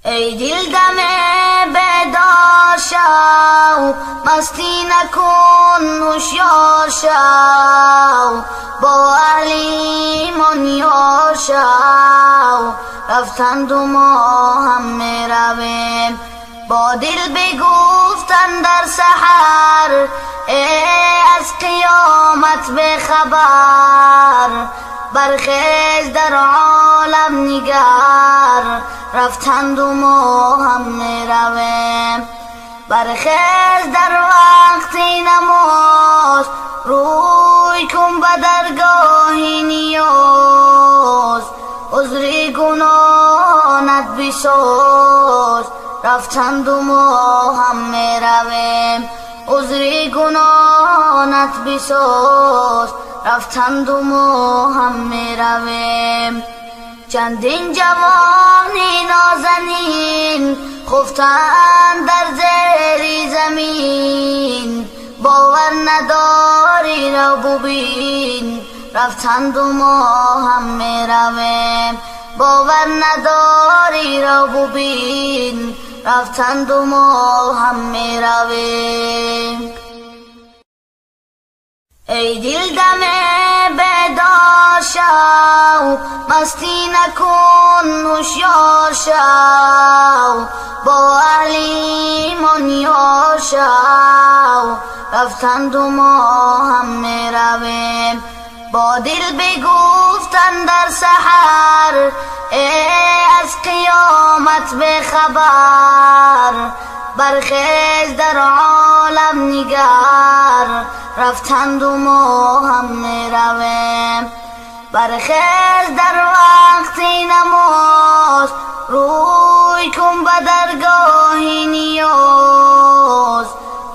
ای دل دم بیدار شو، مستی نکن هوشیار شو، با اهل ایمان یار شو، رفتند و ما هم میرویم. با دل بگفتن در سحر، از قیامت بخبر، برخیز در عالم نگر، رفتند و ما هم میرویم. برخیز در وقت نماز، روی کن به درگاه نیاز، عذر گناهانت بساز، رفتند و ما هم میرویم. عذر گناهانت بساز، رفتند و ما هم میرویم. چندین جوانی نازنین خفتند در زیر زمین، باور نداری رو ببین، رفتند و ما هم میرویم. باور نداری رو ببین، رفتند و ما هم میرویم. ای دل دم بیدار شو، مستی نکن هوشیار شو، با اهل ایمان یار شو، رفتند و ما هم میرویم. با دل بگفتن در سحر، از قیامت بخبر، برخیز در عالم نگر، رفتند و ما هم میرویم. برخیز در وقت نماز، روی کن به درگاه نیاز،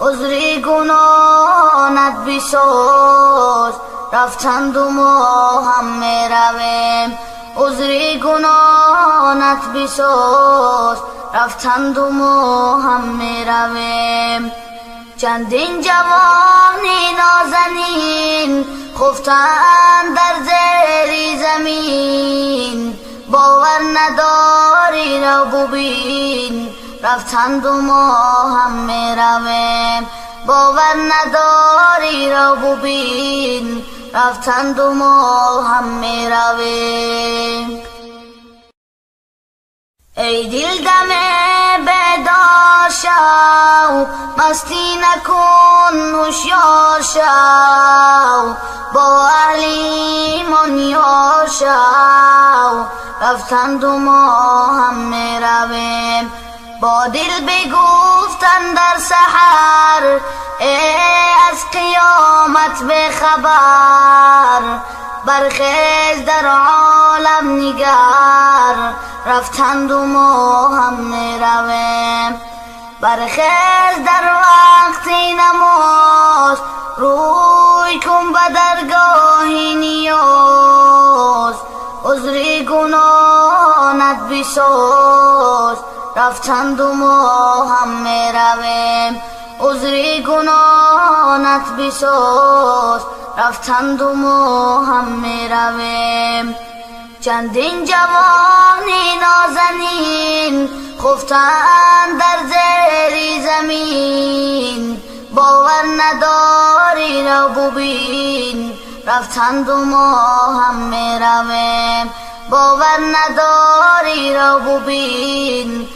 عذر گناهانت بساز، رفتند و ما هم میرویم. عذر گناهانت بساز، رفتند و ما هم میرویم. چندین جوانی نازنین خفتند در زیر زمین، باور نداری رو ببین، رفتند و ما هم میرویم. باور نداری رو ببین، رفتند و ما هم میرویم. ای دل دم بیدار شو، مستی نکن هوشیار شو، با اهل ایمان یار شو، رفتند و ما هم میرویم. با دل بگفتن در سحر، از قیامت بخبر، برخیز در عالم نگر، رفتند و ما هم میرویم. برخیز در وقت نماز، روی کن به درگاه نیاز، عذر گناهانت بساز، رفتند و ما هم میرویم. عذر گناهانت بساز، رفتند و ما هم میرویم. چندین جوانی نازنین خفتند در زیر زمین، باور نداری رو ببین، رفتند و ما هم میرویم. باور نداری رو ببین،